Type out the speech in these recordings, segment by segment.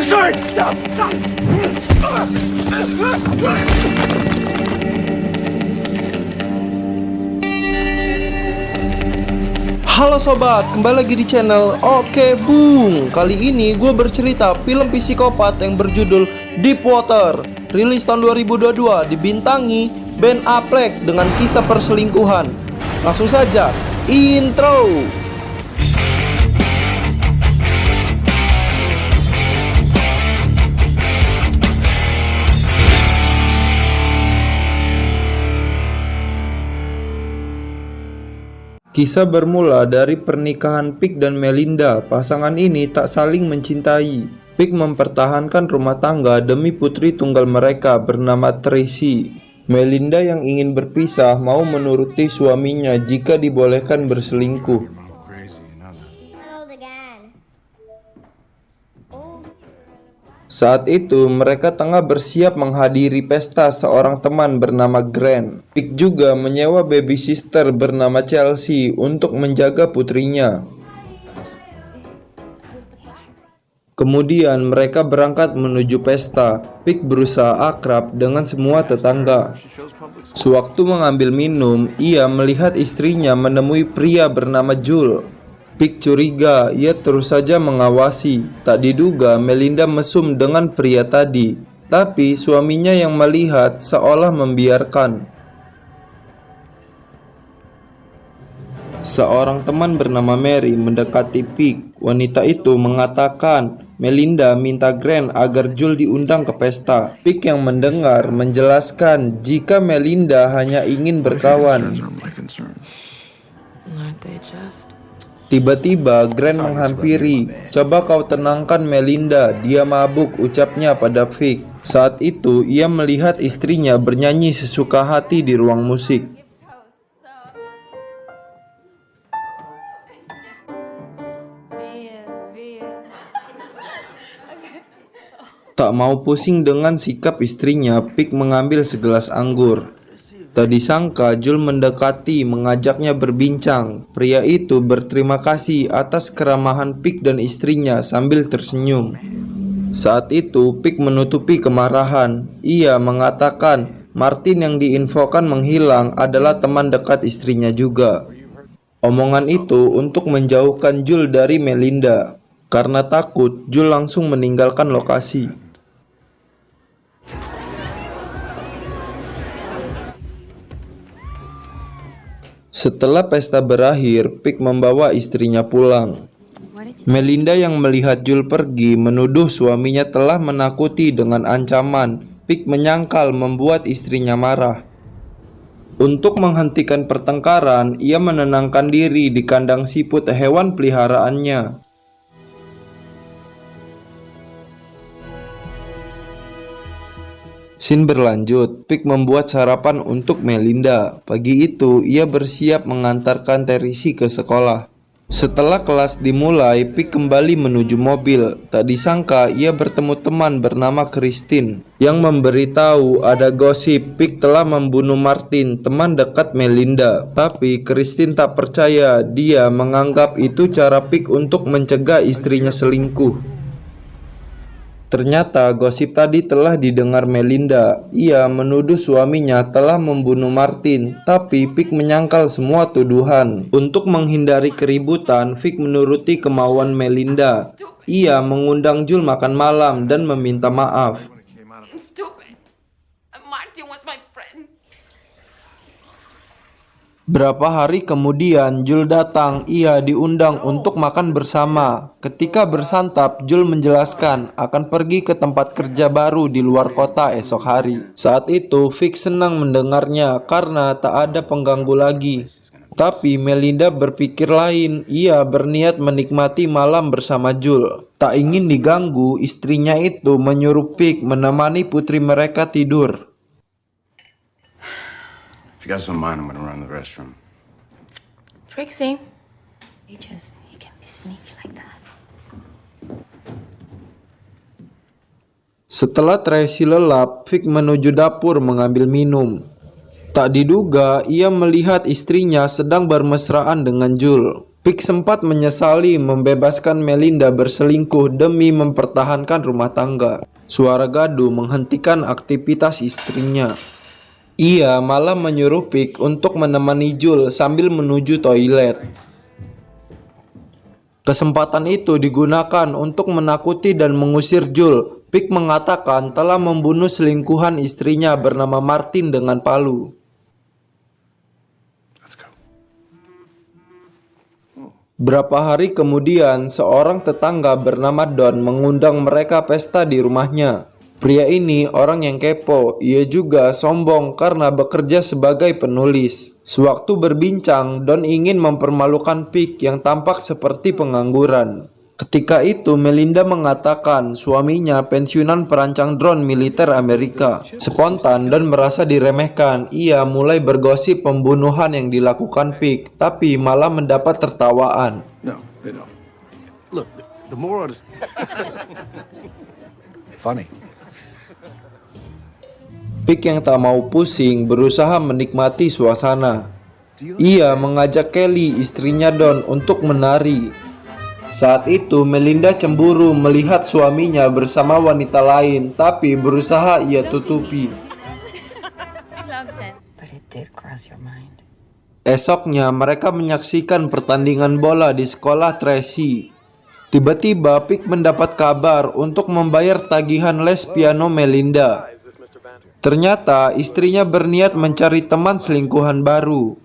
Sorry, stop, stop. Halo sobat, kembali lagi di channel Oke Bung. Kali ini gue bercerita film psikopat yang berjudul Deepwater, rilis tahun 2022, dibintangi Ben Affleck dengan kisah perselingkuhan. Langsung saja, intro. Kisah bermula dari pernikahan Pick dan Melinda. Pasangan ini tak saling mencintai. Pick mempertahankan rumah tangga demi putri tunggal mereka bernama Tracy. Melinda yang ingin berpisah mau menuruti suaminya jika dibolehkan berselingkuh. Saat itu mereka tengah bersiap menghadiri pesta seorang teman bernama Grant. Pick juga menyewa baby sister bernama Chelsea untuk menjaga putrinya. Kemudian mereka berangkat menuju pesta. Pick berusaha akrab dengan semua tetangga. Sewaktu mengambil minum, ia melihat istrinya menemui pria bernama Jules. Pick curiga, ia terus saja mengawasi. Tak diduga Melinda mesum dengan pria tadi, tapi suaminya yang melihat seolah membiarkan. Seorang teman bernama Mary mendekati Pick. Wanita itu mengatakan Melinda minta Grant agar Jules diundang ke pesta. Pick yang mendengar menjelaskan jika Melinda hanya ingin berkawan. Tiba-tiba Grant menghampiri. "Coba kau tenangkan Melinda, dia mabuk," ucapnya pada Pick. Saat itu ia melihat istrinya bernyanyi sesuka hati di ruang musik. Tak mau pusing dengan sikap istrinya, Pick mengambil segelas anggur. Tak disangka Jules mendekati, mengajaknya berbincang. Pria itu berterima kasih atas keramahan Pick dan istrinya sambil tersenyum. Saat itu Pick menutupi kemarahan. Ia mengatakan Martin yang diinfokan menghilang adalah teman dekat istrinya juga. Omongan itu untuk menjauhkan Jules dari Melinda. Karena takut, Jules langsung meninggalkan lokasi. Setelah pesta berakhir, Pick membawa istrinya pulang. Melinda yang melihat Jules pergi menuduh suaminya telah menakuti dengan ancaman. Pick menyangkal membuat istrinya marah. Untuk menghentikan pertengkaran, ia menenangkan diri di kandang siput hewan peliharaannya. Scene berlanjut, Pick membuat sarapan untuk Melinda. Pagi itu, ia bersiap mengantarkan Tracy ke sekolah. Setelah kelas dimulai, Pick kembali menuju mobil. Tak disangka, ia bertemu teman bernama Christine yang memberitahu ada gosip Pick telah membunuh Martin, teman dekat Melinda. Tapi Christine tak percaya. Dia menganggap itu cara Pick untuk mencegah istrinya selingkuh. Ternyata gosip tadi telah didengar Melinda. Ia menuduh suaminya telah membunuh Martin, tapi Pick menyangkal semua tuduhan. Untuk menghindari keributan, Pick menuruti kemauan Melinda. Ia mengundang Jules makan malam dan meminta maaf. Berapa hari kemudian Jules datang. Ia diundang untuk makan bersama. Ketika bersantap, Jules menjelaskan akan pergi ke tempat kerja baru di luar kota esok hari. Saat itu Pick senang mendengarnya karena tak ada pengganggu lagi. Tapi Melinda berpikir lain. Ia berniat menikmati malam bersama Jules. Tak ingin diganggu, istrinya itu menyuruh Pick menemani putri mereka tidur. If you guys don't mind, I'm gonna run the restroom. Trixie. He can be sneaky like that. Setelah Tracy lelap, Pick menuju dapur mengambil minum. Tak diduga, ia melihat istrinya sedang bermesraan dengan Jul. Pick sempat menyesali membebaskan Melinda berselingkuh demi mempertahankan rumah tangga. Suara gaduh menghentikan aktivitas istrinya. Ia malah menyuruh Pick untuk menemani Jul sambil menuju toilet. Kesempatan itu digunakan untuk menakuti dan mengusir Jul. Pick mengatakan telah membunuh selingkuhan istrinya bernama Martin dengan palu. Berapa hari kemudian, seorang tetangga bernama Don mengundang mereka pesta di rumahnya. Pria ini orang yang kepo, ia juga sombong karena bekerja sebagai penulis. Sewaktu berbincang, Don ingin mempermalukan Pick yang tampak seperti pengangguran. Ketika itu Melinda mengatakan suaminya pensiunan perancang drone militer Amerika. Spontan dan merasa diremehkan, ia mulai bergosip pembunuhan yang dilakukan Pick, tapi malah mendapat tertawaan. No, they don't. Look, the moral is funny. Pick yang tak mau pusing berusaha menikmati suasana. Ia mengajak Kelly, istrinya Don, untuk menari. Saat itu Melinda cemburu melihat suaminya bersama wanita lain, tapi berusaha ia tutupi. But it did cross your mind. Esoknya mereka menyaksikan pertandingan bola di sekolah Tracy. Tiba-tiba Pick mendapat kabar untuk membayar tagihan les piano Melinda. Ternyata istrinya berniat mencari teman selingkuhan baru.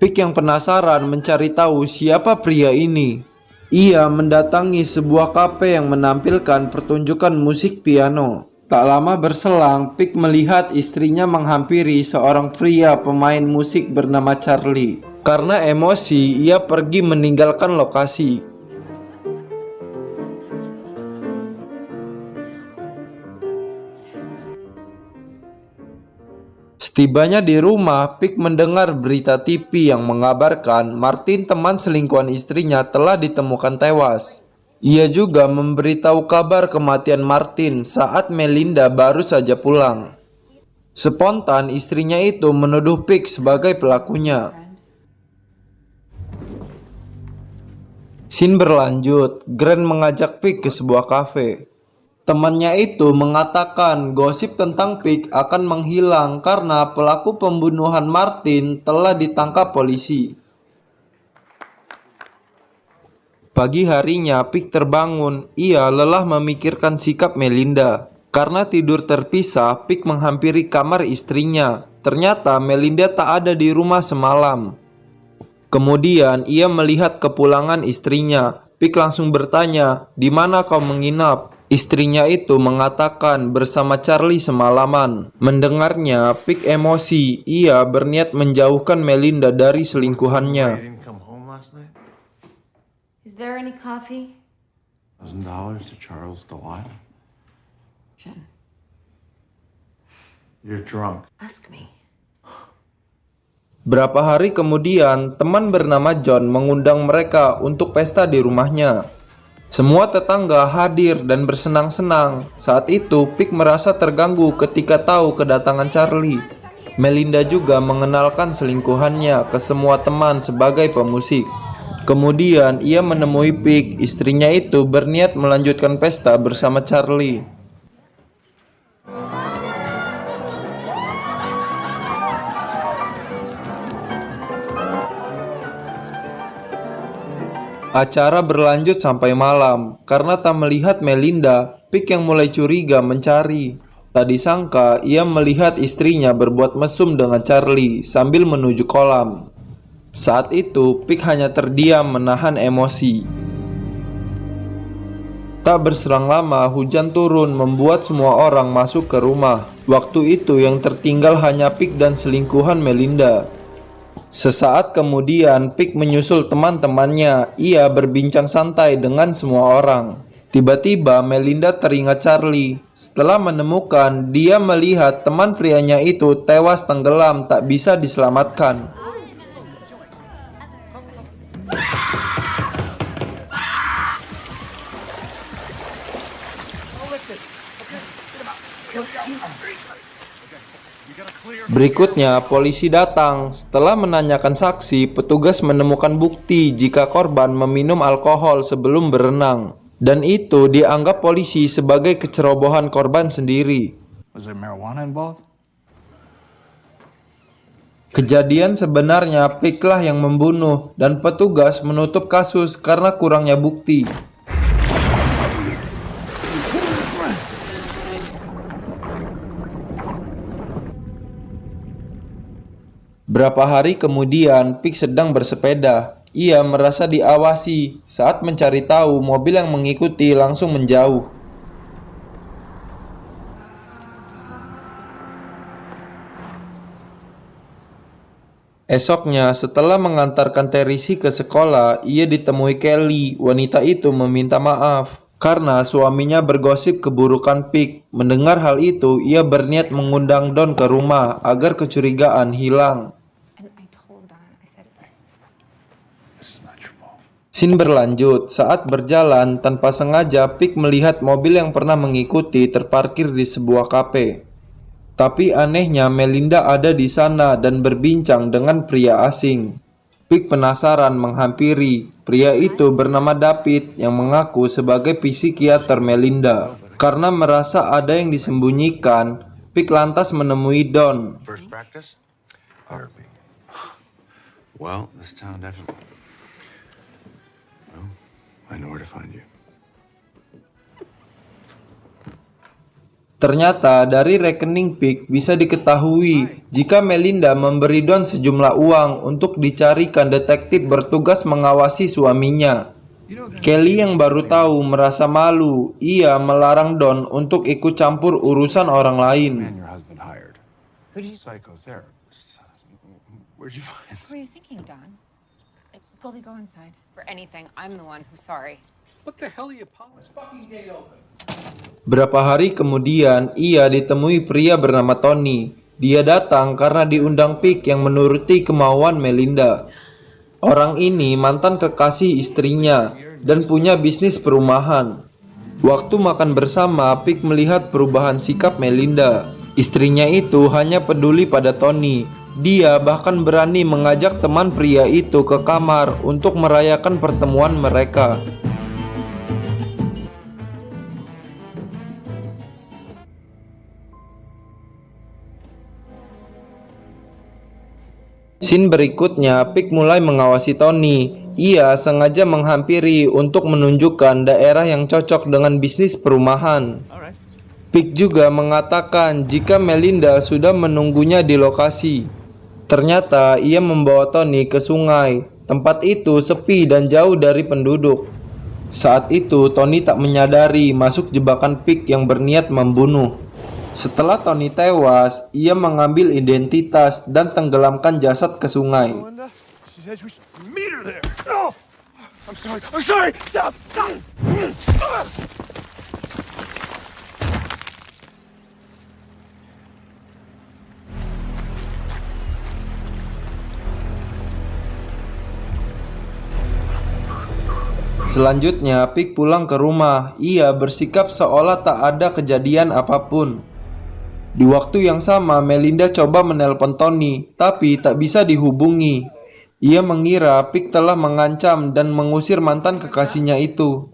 Pick yang penasaran mencari tahu siapa pria ini. Ia mendatangi sebuah kafe yang menampilkan pertunjukan musik piano. Tak lama berselang, Pick melihat istrinya menghampiri seorang pria pemain musik bernama Charlie. Karena emosi, ia pergi meninggalkan lokasi. Setibanya di rumah, Pick mendengar berita TV yang mengabarkan Martin, teman selingkuhan istrinya, telah ditemukan tewas. Ia juga memberitahu kabar kematian Martin saat Melinda baru saja pulang. Spontan istrinya itu menuduh Pick sebagai pelakunya. Scene berlanjut, Grant mengajak Pick ke sebuah kafe. Temannya itu mengatakan gosip tentang Pick akan menghilang karena pelaku pembunuhan Martin telah ditangkap polisi. Pagi harinya Pick terbangun, ia lelah memikirkan sikap Melinda. Karena tidur terpisah, Pick menghampiri kamar istrinya. Ternyata Melinda tak ada di rumah semalam. Kemudian ia melihat kepulangan istrinya. Pick langsung bertanya, "Di mana kau menginap?" Istrinya itu mengatakan bersama Charlie semalaman. Mendengarnya, Pick emosi. Ia berniat menjauhkan Melinda dari selingkuhannya. didn't come home last night? Is there any coffee? $1,000 to Charles Delisle? Jen, You're drunk. ask me. Berapa hari kemudian, teman bernama John mengundang mereka untuk pesta di rumahnya. Semua tetangga hadir dan bersenang-senang. Saat itu, Pick merasa terganggu ketika tahu kedatangan Charlie. Melinda juga mengenalkan selingkuhannya ke semua teman sebagai pemusik. Kemudian, ia menemui Pick, istrinya itu berniat melanjutkan pesta bersama Charlie. Acara berlanjut sampai malam. Karena tak melihat Melinda, Pick yang mulai curiga mencari. Tak disangka ia melihat istrinya berbuat mesum dengan Charlie sambil menuju kolam. Saat itu Pick hanya terdiam menahan emosi. Tak berselang lama hujan turun membuat semua orang masuk ke rumah. Waktu itu yang tertinggal hanya Pick dan selingkuhan Melinda. Sesaat kemudian Pick menyusul teman-temannya. Ia berbincang santai dengan semua orang. Tiba-tiba Melinda teringat Charlie. Setelah menemukan, dia melihat teman prianya itu tewas tenggelam tak bisa diselamatkan. We gotta clear Berikutnya, polisi datang. Setelah menanyakan saksi, petugas menemukan bukti jika korban meminum alkohol sebelum berenang. Dan itu dianggap polisi sebagai kecerobohan korban sendiri. Was there marijuana involved? Kejadian sebenarnya Pick lah yang membunuh dan petugas menutup kasus karena kurangnya bukti. Berapa hari kemudian, Pick sedang bersepeda. Ia merasa diawasi. Saat mencari tahu, mobil yang mengikuti langsung menjauh. Esoknya, setelah mengantarkan Teresi ke sekolah, ia ditemui Kelly. Wanita itu meminta maaf karena suaminya bergosip keburukan Pick. Mendengar hal itu, ia berniat mengundang Don ke rumah agar kecurigaan hilang. Scene berlanjut, saat berjalan tanpa sengaja Pick melihat mobil yang pernah mengikuti terparkir di sebuah kafe. Tapi anehnya Melinda ada di sana dan berbincang dengan pria asing. Pick penasaran menghampiri. Pria itu bernama David yang mengaku sebagai psikiater Melinda. Karena merasa ada yang disembunyikan, Pick lantas menemui Don. First practice? RP. Well, this town definitely. Well, I know where to find you. Ternyata dari rekening Pick bisa diketahui jika Melinda memberi Don sejumlah uang untuk dicarikan detektif bertugas mengawasi suaminya. Kelly yang baru tahu merasa malu. Ia melarang Don untuk ikut campur urusan orang lain. Man, your husband hired. Psychotherapist. Where'd you find What were you thinking, Don? Goldie, go inside. For anything, I'm the one who's sorry. Berapa hari kemudian, ia ditemui pria bernama Tony. Dia datang karena diundang Pick yang menuruti kemauan Melinda. Orang ini mantan kekasih istrinya dan punya bisnis perumahan. Waktu makan bersama, Pick melihat perubahan sikap Melinda. Istrinya itu hanya peduli pada Tony. Dia bahkan berani mengajak teman pria itu ke kamar untuk merayakan pertemuan mereka. Scene berikutnya, Pick mulai mengawasi Tony. Ia sengaja menghampiri untuk menunjukkan daerah yang cocok dengan bisnis perumahan. Pick juga mengatakan jika Melinda sudah menunggunya di lokasi. Ternyata ia membawa Tony ke sungai. Tempat itu sepi dan jauh dari penduduk. Saat itu Tony tak menyadari masuk jebakan Pick yang berniat membunuh. Setelah Tony tewas, ia mengambil identitas dan tenggelamkan jasad ke sungai. She says we should meet her there. Oh, I'm sorry. Stop. Selanjutnya, Pick pulang ke rumah. Ia bersikap seolah tak ada kejadian apapun. Di waktu yang sama, Melinda coba menelpon Tony, tapi tak bisa dihubungi. Ia mengira Pick telah mengancam dan mengusir mantan kekasihnya itu.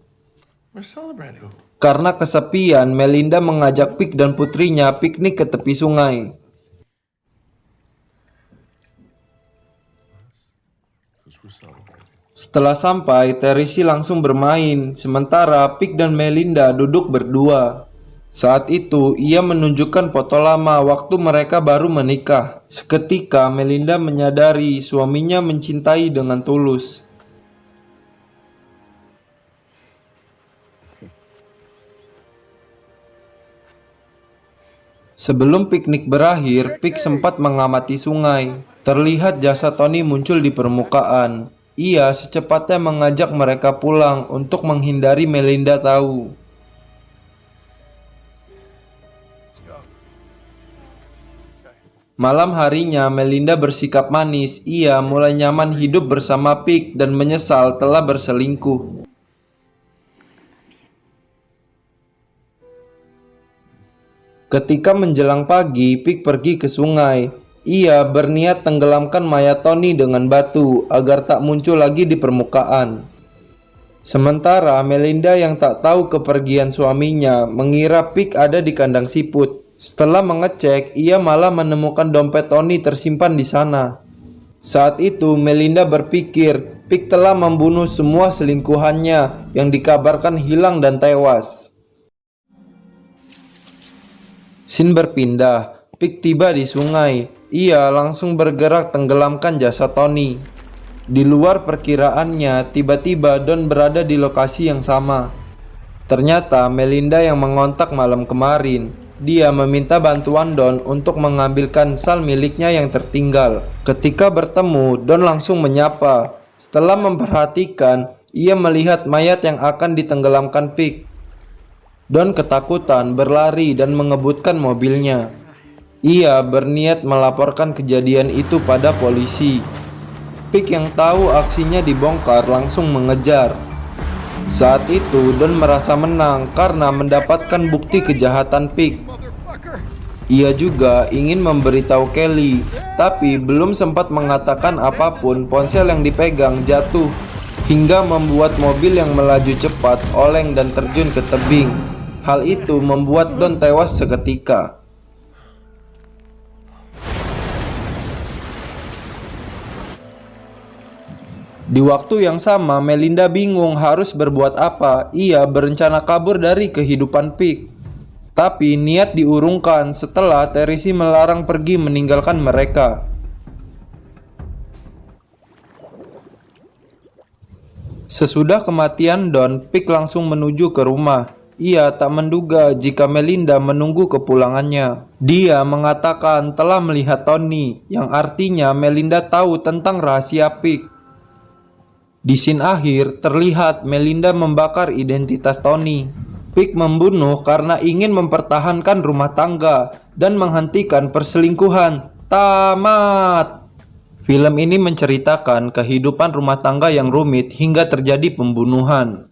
We're celebrating. Karena kesepian, Melinda mengajak Pick dan putrinya piknik ke tepi sungai. Setelah sampai, Teresi langsung bermain, sementara Pick dan Melinda duduk berdua. Saat itu, ia menunjukkan foto lama waktu mereka baru menikah. Seketika, Melinda menyadari suaminya mencintai dengan tulus. Sebelum piknik berakhir, Pick sempat mengamati sungai. Terlihat jasad Tony muncul di permukaan. Ia secepatnya mengajak mereka pulang untuk menghindari Melinda tahu. Malam harinya, Melinda bersikap manis. Ia mulai nyaman hidup bersama Pick dan menyesal telah berselingkuh. Ketika menjelang pagi, Pick pergi ke sungai. Ia berniat tenggelamkan mayat Tony dengan batu agar tak muncul lagi di permukaan. Sementara Melinda yang tak tahu kepergian suaminya mengira Pig ada di kandang siput. Setelah mengecek, ia malah menemukan dompet Tony tersimpan di sana. Saat itu Melinda berpikir Pig telah membunuh semua selingkuhannya yang dikabarkan hilang dan tewas. Scene berpindah. Pig tiba di sungai. Ia langsung bergerak tenggelamkan jasad Tony. Di luar perkiraannya, tiba-tiba Don berada di lokasi yang sama. Ternyata Melinda yang mengontak malam kemarin. Dia meminta bantuan Don untuk mengambilkan sal miliknya yang tertinggal. Ketika bertemu, Don langsung menyapa. Setelah memperhatikan, ia melihat mayat yang akan ditenggelamkan Pig. Don ketakutan, berlari dan mengebutkan mobilnya. Ia berniat melaporkan kejadian itu pada polisi. Pig yang tahu aksinya dibongkar langsung mengejar. Saat itu Don merasa menang karena mendapatkan bukti kejahatan Pig. Ia juga ingin memberitahu Kelly, tapi belum sempat mengatakan apapun, ponsel yang dipegang jatuh hingga membuat mobil yang melaju cepat oleng dan terjun ke tebing. Hal itu membuat Don tewas seketika. Di waktu yang sama, Melinda bingung harus berbuat apa. Ia berencana kabur dari kehidupan Pig. Tapi niat diurungkan setelah Teresi melarang pergi meninggalkan mereka. Sesudah kematian Don, Pig langsung menuju ke rumah. Ia tak menduga jika Melinda menunggu kepulangannya. Dia mengatakan telah melihat Tony, yang artinya Melinda tahu tentang rahasia Pig. Di scene akhir, terlihat Melinda membakar identitas Tony. Pig membunuh karena ingin mempertahankan rumah tangga dan menghentikan perselingkuhan. Tamat! Film ini menceritakan kehidupan rumah tangga yang rumit hingga terjadi pembunuhan.